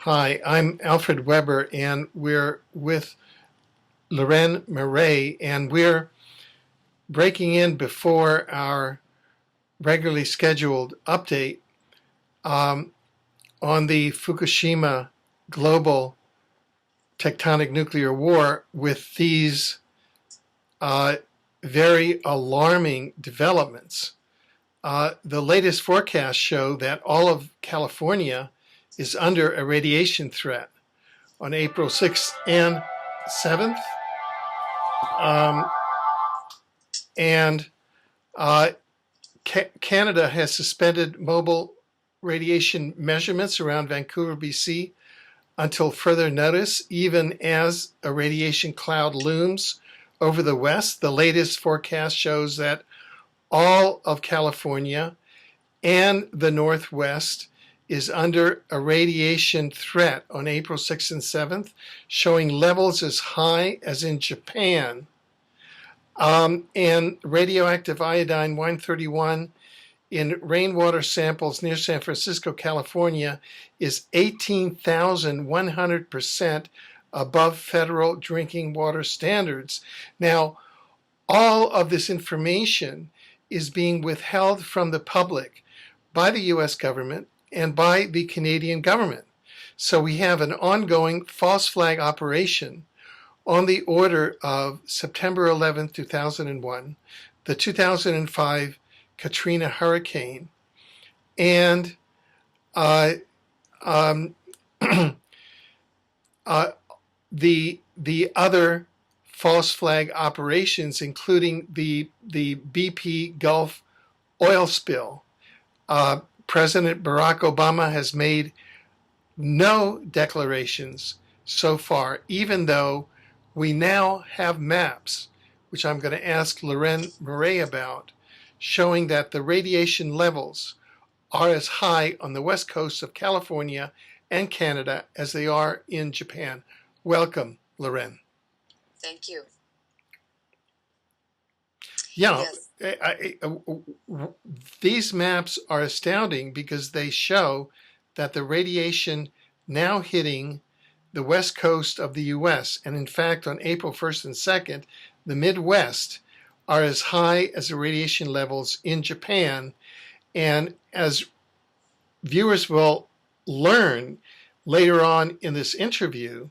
Hi, I'm Alfred Weber, and we're with Leuren Moret, and we're breaking in before our regularly scheduled update um, on the Fukushima global tectonic nuclear war with these uh, very alarming developments. The latest forecasts show that all of California is under a radiation threat on April 6th and 7th. Um, and Canada has suspended mobile radiation measurements around Vancouver, BC until further notice, even as a radiation cloud looms over the west. The latest forecast shows that all of California and the Northwest is under a radiation threat on April 6th and 7th, showing levels as high as in Japan. And radioactive iodine 131 in rainwater samples near San Francisco, California, is 18,100% above federal drinking water standards. Now, all of this information is being withheld from the public by the US government and by the Canadian government. So we have an ongoing false flag operation on the order of September 11, 2001, the 2005 Katrina hurricane, and um, the other false flag operations, including the BP Gulf oil spill. President Barack Obama has made no declarations so far, even though we now have maps, which I'm going to ask Leuren Moret about, showing that the radiation levels are as high on the west coast of California and Canada as they are in Japan. Welcome, Leuren. Thank you. Yeah, yes. These maps are astounding because they show that the radiation now hitting the west coast of the US, and in fact on April 1st and 2nd, the Midwest are as high as the radiation levels in Japan. And as viewers will learn later on in this interview,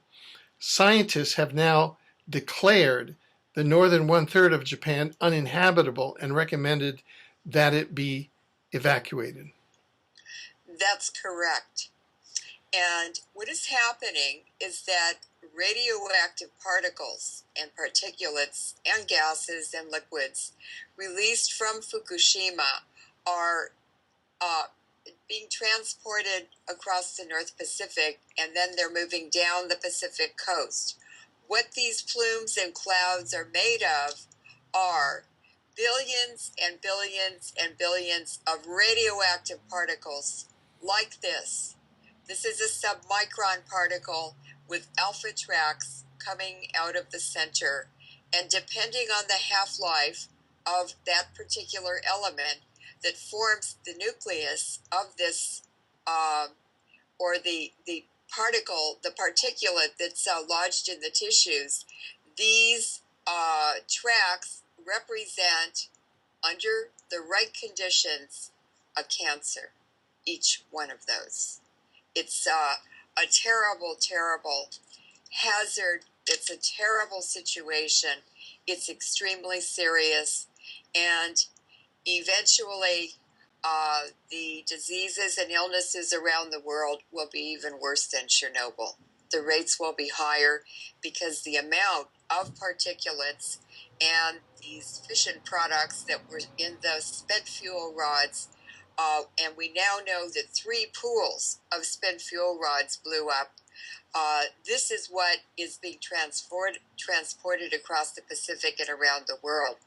scientists have now declared the northern one-third of Japan uninhabitable and recommended that it be evacuated. That's correct. And what is happening is that radioactive particles and particulates and gases and liquids released from Fukushima are being transported across the North Pacific, and then they're moving down the Pacific coast. What these plumes and clouds are made of are billions and billions and billions of radioactive particles like this. This is a submicron particle with alpha tracks coming out of the center, and depending on the half-life of that particular element that forms the nucleus of this, or the particle, the particulate that's lodged in the tissues, these tracks represent, under the right conditions, a cancer, each one of those. It's a terrible, terrible hazard. It's a terrible situation. It's extremely serious. And eventually, the diseases and illnesses around the world will be even worse than Chernobyl. The rates will be higher because the amount of particulates and these fission products that were in the spent fuel rods, and we now know that 3 pools of spent fuel rods blew up. This is what is being transported across the Pacific and around the world.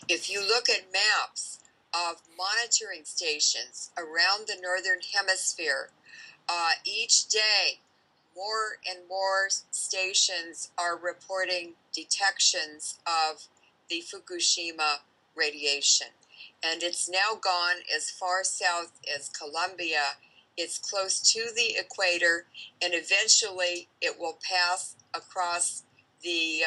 If you look at maps of monitoring stations around the northern hemisphere, each day more and more stations are reporting detections of the Fukushima radiation. And it's now gone as far south as Colombia It's close to the equator, and eventually it will pass across the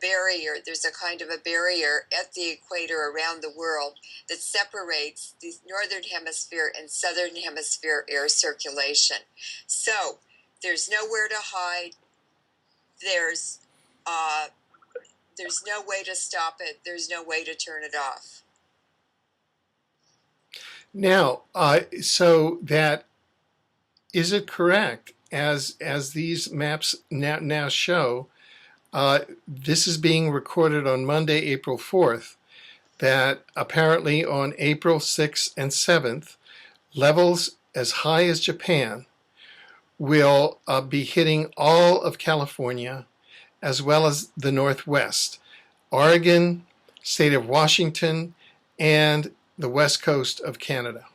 barrier. There's a kind of a barrier at the equator around the world that separates the northern hemisphere and southern hemisphere air circulation. So there's nowhere to hide. There's no way to stop it. There's no way to turn it off. Now, so that is it correct as these maps now show? This is being recorded on Monday, April 4th, that apparently on April 6th and 7th, levels as high as Japan will be hitting all of California as well as the Northwest, Oregon, state of Washington, and the west coast of Canada.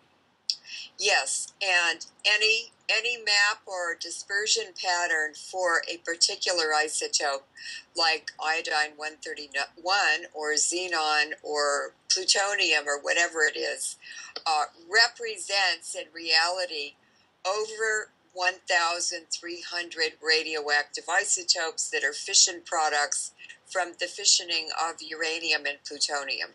Yes, and any map or dispersion pattern for a particular isotope, like iodine-131 or xenon or plutonium or whatever it is, represents in reality over 1,300 radioactive isotopes that are fission products from the fissioning of uranium and plutonium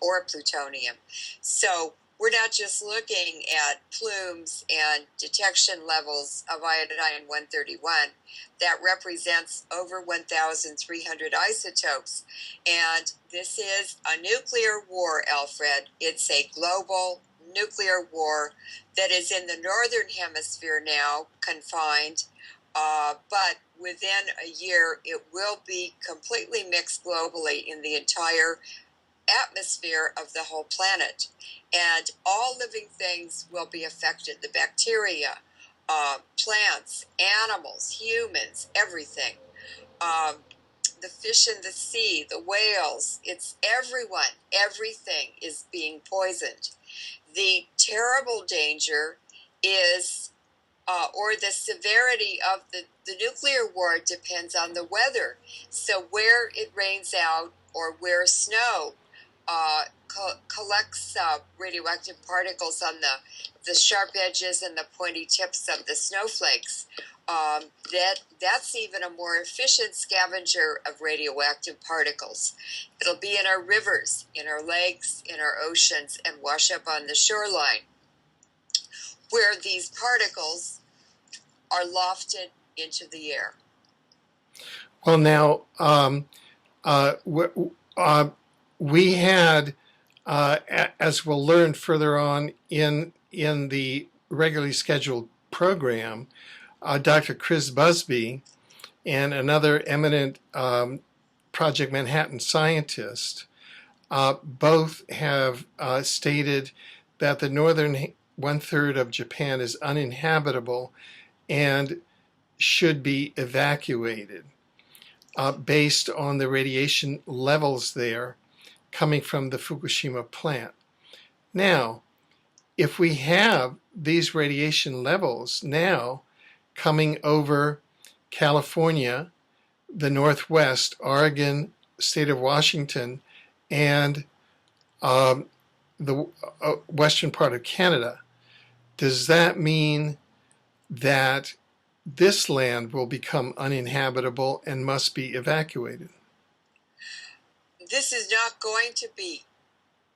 or plutonium. So we're not just looking at plumes and detection levels of iodine-131. That represents over 1,300 isotopes. And this is a nuclear war, Alfred. It's a global nuclear war that is in the northern hemisphere now, confined, but within a year it will be completely mixed globally in the entire atmosphere of the whole planet. And all living things will be affected. The bacteria, plants, animals, humans, everything. The fish in the sea, the whales, it's everyone. Everything is being poisoned. The terrible danger is, or the severity of the nuclear war depends on the weather. So where it rains out or where snow collects radioactive particles on the sharp edges and the pointy tips of the snowflakes, that's even a more efficient scavenger of radioactive particles. It'll be in our rivers, in our lakes, in our oceans, and wash up on the shoreline, where these particles are lofted into the air. Well, now, we had, as we'll learn further on in the regularly scheduled program, Dr. Chris Busby and another eminent Project Manhattan scientist both have stated that the northern one-third of Japan is uninhabitable and should be evacuated based on the radiation levels there coming from the Fukushima plant. Now, if we have these radiation levels now coming over California, the Northwest, Oregon, state of Washington, and the western part of Canada, does that mean that this land will become uninhabitable and must be evacuated? This is not going to be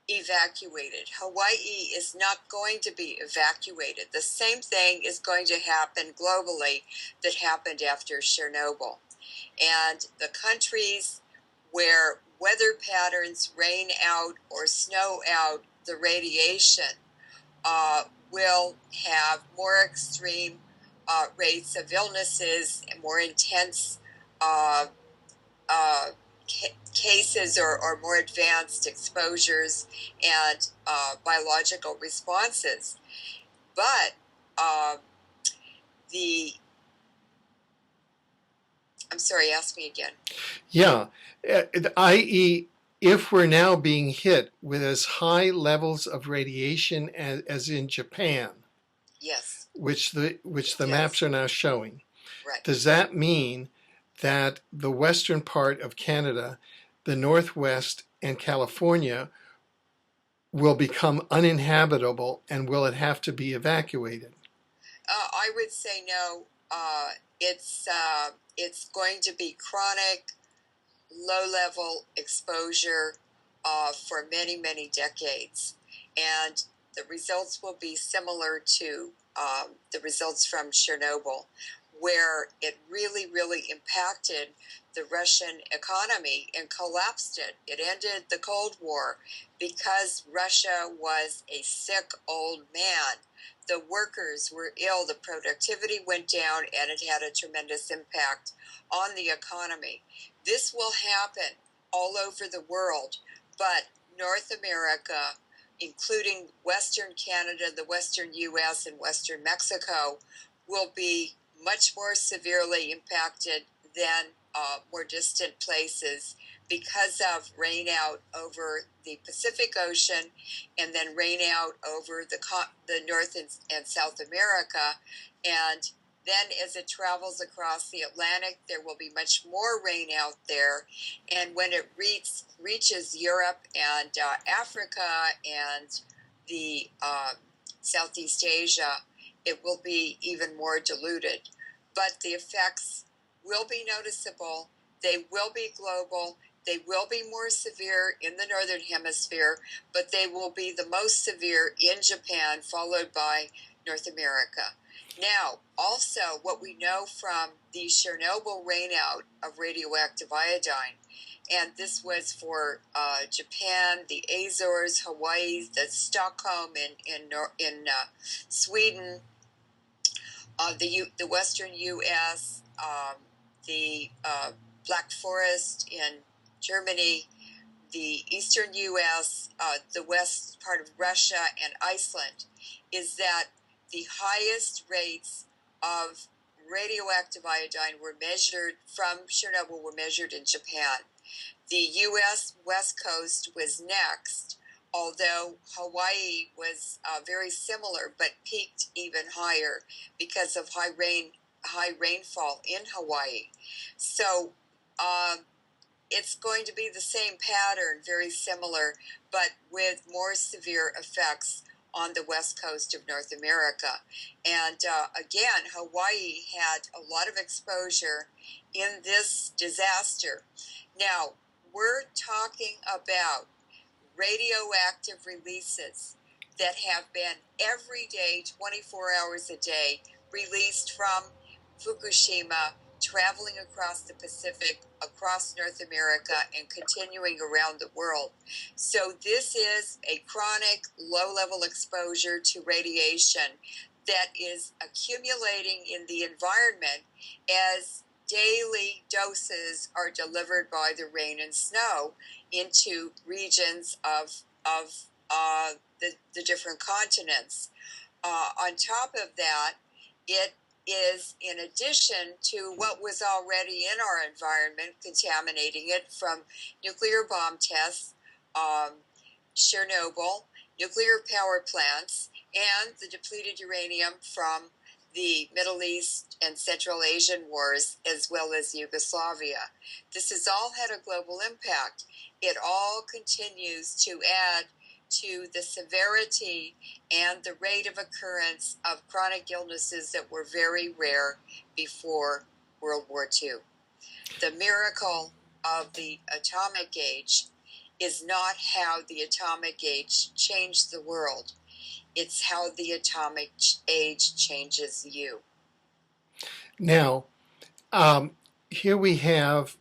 evacuated. Hawaii is not going to be evacuated. The same thing is going to happen globally that happened after Chernobyl. And the countries where weather patterns rain out or snow out the radiation will have more extreme rates of illnesses and more intense cases or more advanced exposures and biological responses. But I'm sorry, ask me again. Yeah, i.e., if we're now being hit with as high levels of radiation as in Japan, yes, which the maps are now showing, right. Does that mean that the western part of Canada, the Northwest, and California will become uninhabitable, and will it have to be evacuated? I would say no. It's going to be chronic, low-level exposure for many, many decades, and the results will be similar to the results from Chernobyl, where it really, really impacted the Russian economy and collapsed it. It ended the Cold War because Russia was a sick old man. The workers were ill, the productivity went down, and it had a tremendous impact on the economy. This will happen all over the world, but North America, including Western Canada, the Western U.S., and Western Mexico, will be much more severely impacted than more distant places because of rain out over the Pacific Ocean and then rain out over the North and South America. And then as it travels across the Atlantic, there will be much more rain out there. And when it reaches Europe and Africa and the Southeast Asia, it will be even more diluted. But the effects will be noticeable. They will be global. They will be more severe in the Northern Hemisphere, but they will be the most severe in Japan, followed by North America. Now, also, what we know from the Chernobyl rainout of radioactive iodine, and this was for Japan, the Azores, Hawaii, the Stockholm in Sweden, the Western U.S., the Black Forest in Germany, the Eastern U.S., the west part of Russia, and Iceland, is that the highest rates of radioactive iodine were measured from Chernobyl were measured in Japan. The U.S. West Coast was next, although Hawaii was very similar but peaked even higher because of high rainfall in Hawaii. So it's going to be the same pattern, very similar, but with more severe effects on the west coast of North America. And again, Hawaii had a lot of exposure in this disaster. Now, we're talking about radioactive releases that have been every day, 24 hours a day, released from Fukushima, traveling across the Pacific, across North America, and continuing around the world. So this is a chronic, low-level exposure to radiation that is accumulating in the environment as daily doses are delivered by the rain and snow into regions of the different continents. On top of that, it is in addition to what was already in our environment, contaminating it from nuclear bomb tests, Chernobyl, nuclear power plants, and the depleted uranium from the Middle East and Central Asian wars, as well as Yugoslavia. This has all had a global impact. It all continues to add to the severity and the rate of occurrence of chronic illnesses that were very rare before World War II. The miracle of the atomic age is not how the atomic age changed the world. It's how the atomic age changes you. Now, here we have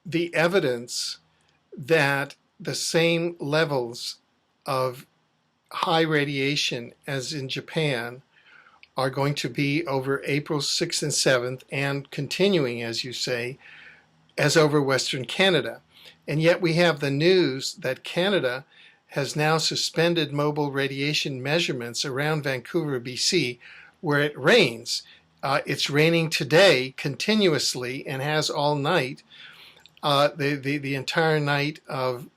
the evidence that the same levels of high radiation as in Japan are going to be over April 6th and 7th and continuing, as you say, as over Western Canada. And yet we have the news that Canada has now suspended mobile radiation measurements around Vancouver, BC, where it rains. It's raining today continuously and has all night, the entire night of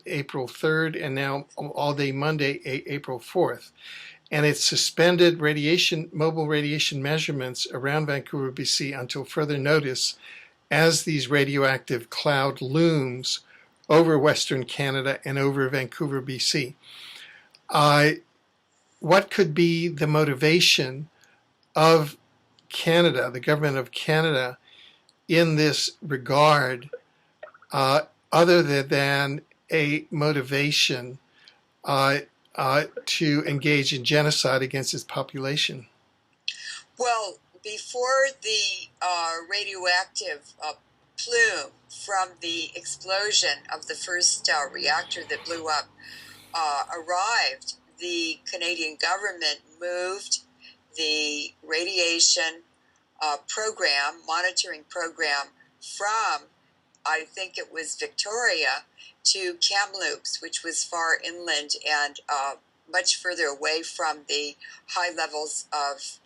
April 3rd and now all day Monday, April 4th. And it's suspended mobile radiation measurements around Vancouver, BC until further notice as these radioactive cloud looms over Western Canada and over Vancouver, BC. What could be the motivation of Canada, the government of Canada, in this regard, other than a motivation to engage in genocide against its population? Well, before the radioactive plume from the explosion of the first reactor that blew up arrived, the Canadian government moved the radiation monitoring program from, I think it was Victoria, to Kamloops, which was far inland and much further away from the high levels of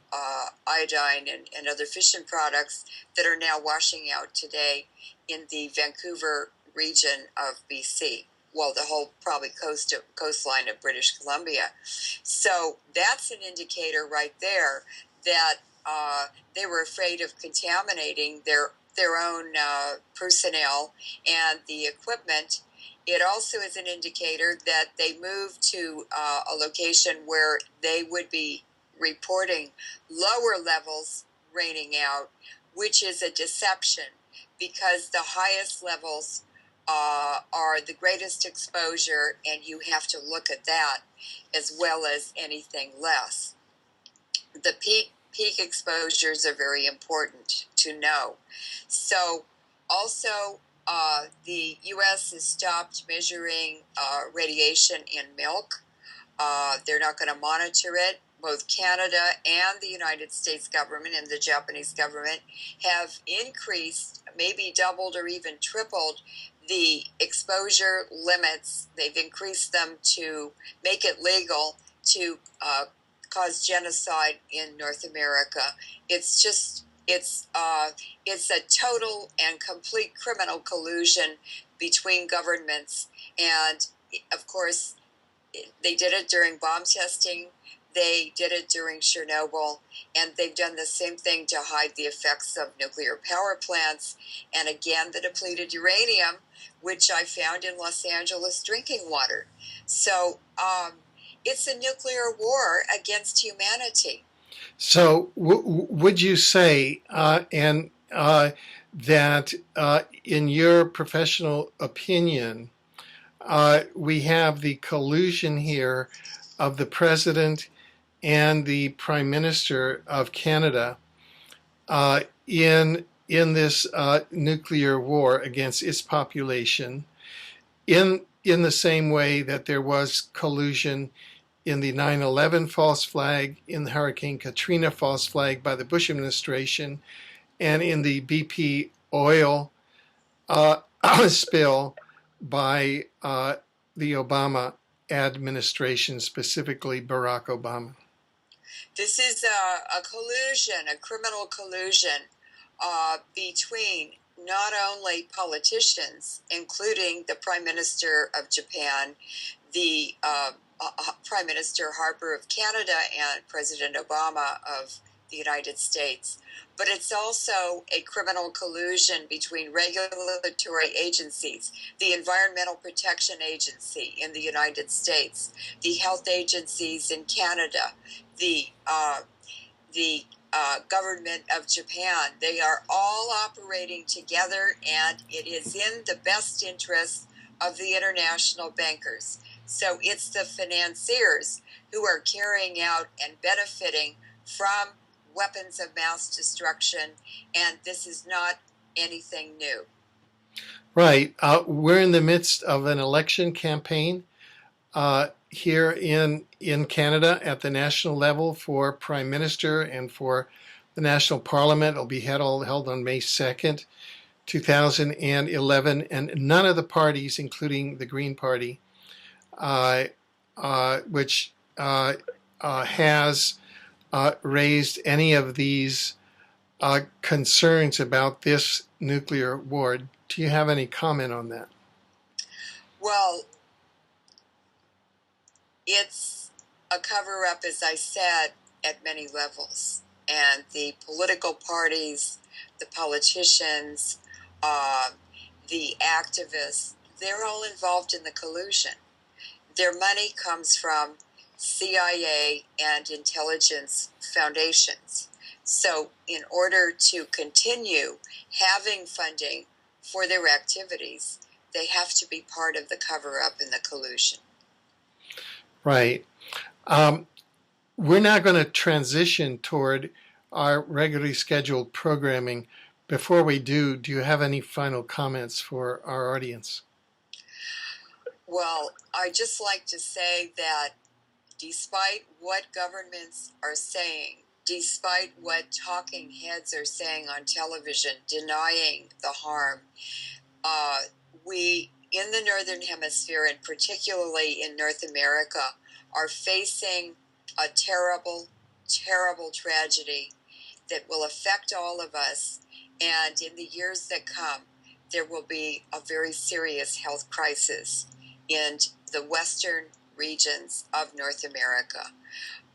iodine and other fission products that are now washing out today in the Vancouver region of BC. Well, the whole probably coastline of British Columbia. So that's an indicator right there that they were afraid of contaminating their own personnel and the equipment. It also is an indicator that they moved to a location where they would be reporting lower levels raining out, which is a deception because the highest levels are the greatest exposure, and you have to look at that as well as anything less. The peak exposures are very important to know. So also the U.S. has stopped measuring radiation in milk. They're not going to monitor it. Both Canada and the United States government and the Japanese government have increased, maybe doubled or even tripled the exposure limits. They've increased them to make it legal to cause genocide in North America. It's just it's a total and complete criminal collusion between governments, and of course they did it during bomb testing. They did it during Chernobyl, and they've done the same thing to hide the effects of nuclear power plants, and again the depleted uranium, which I found in Los Angeles drinking water. So it's a nuclear war against humanity. So, would you say, that in your professional opinion, we have the collusion here of the president and the prime minister of Canada in this nuclear war against its population, in the same way that there was collusion in the 9/11 false flag, in the Hurricane Katrina false flag by the Bush administration, and in the BP oil spill by the Obama administration, specifically Barack Obama? This is a collusion, a criminal collusion between not only politicians, including the Prime Minister of Japan, the Prime Minister Harper of Canada, and President Obama of the United States, but it's also a criminal collusion between regulatory agencies, the Environmental Protection Agency in the United States, the health agencies in Canada, the government of Japan. They are all operating together, and it is in the best interest of the international bankers. So it's the financiers who are carrying out and benefiting from weapons of mass destruction, and this is not anything new. Right. We're in the midst of an election campaign here in Canada at the national level for Prime Minister and for the National Parliament. It'll be held on May 2nd, 2011, and none of the parties, including the Green Party, which has raised any of these concerns about this nuclear war. Do you have any comment on that? Well, it's a cover-up, as I said, at many levels. And the political parties, the politicians, the activists, they're all involved in the collusion. Their money comes from CIA and intelligence foundations. So, in order to continue having funding for their activities, they have to be part of the cover-up and the collusion. Right. We're now going to transition toward our regularly scheduled programming. Before we do you have any final comments for our audience? Well, I'd just like to say that despite what governments are saying, despite what talking heads are saying on television, denying the harm, we in the Northern Hemisphere, and particularly in North America, are facing a terrible, terrible tragedy that will affect all of us. And in the years that come, there will be a very serious health crisis in the western regions of North America.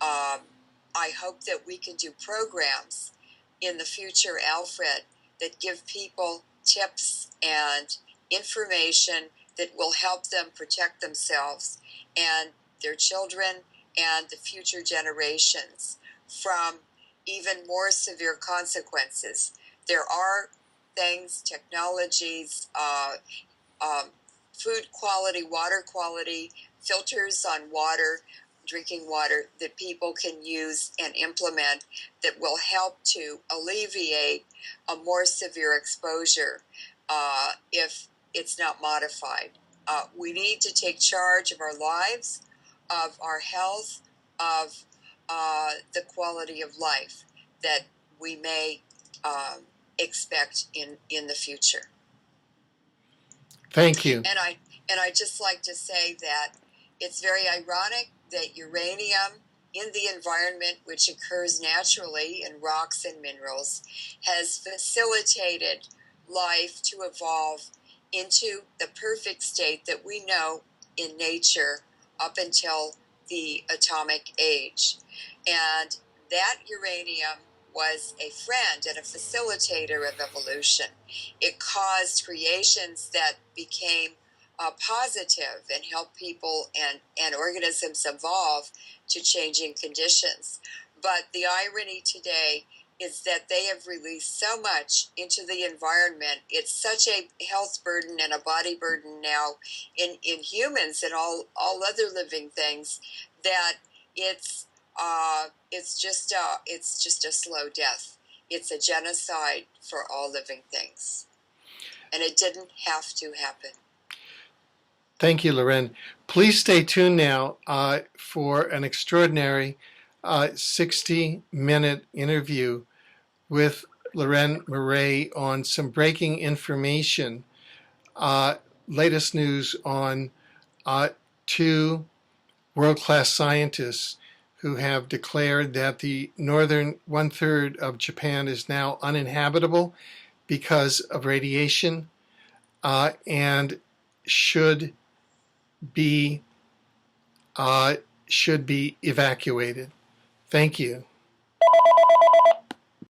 I hope that we can do programs in the future, Alfred, that give people tips and information that will help them protect themselves and their children and the future generations from even more severe consequences. There are things, technologies, food quality, water quality, filters on water, drinking water that people can use and implement that will help to alleviate a more severe exposure if it's not modified. We need to take charge of our lives, of our health, of the quality of life that we may expect in the future. Thank you. And I just like to say that it's very ironic that uranium in the environment, which occurs naturally in rocks and minerals, has facilitated life to evolve into the perfect state that we know in nature up until the atomic age. And that uranium was a friend and a facilitator of evolution. It caused creations that became positive and helped people and organisms evolve to changing conditions. But the irony today is that they have released so much into the environment. It's such a health burden and a body burden now in humans and all other living things that it's just a slow death. It's a genocide for all living things, and it didn't have to happen. Thank you, Leuren. Please stay tuned now for an extraordinary 60-minute interview with Leuren Moret on some breaking information, latest news on two world-class scientists who have declared that the northern one-third of Japan is now uninhabitable because of radiation and should be evacuated. Thank you.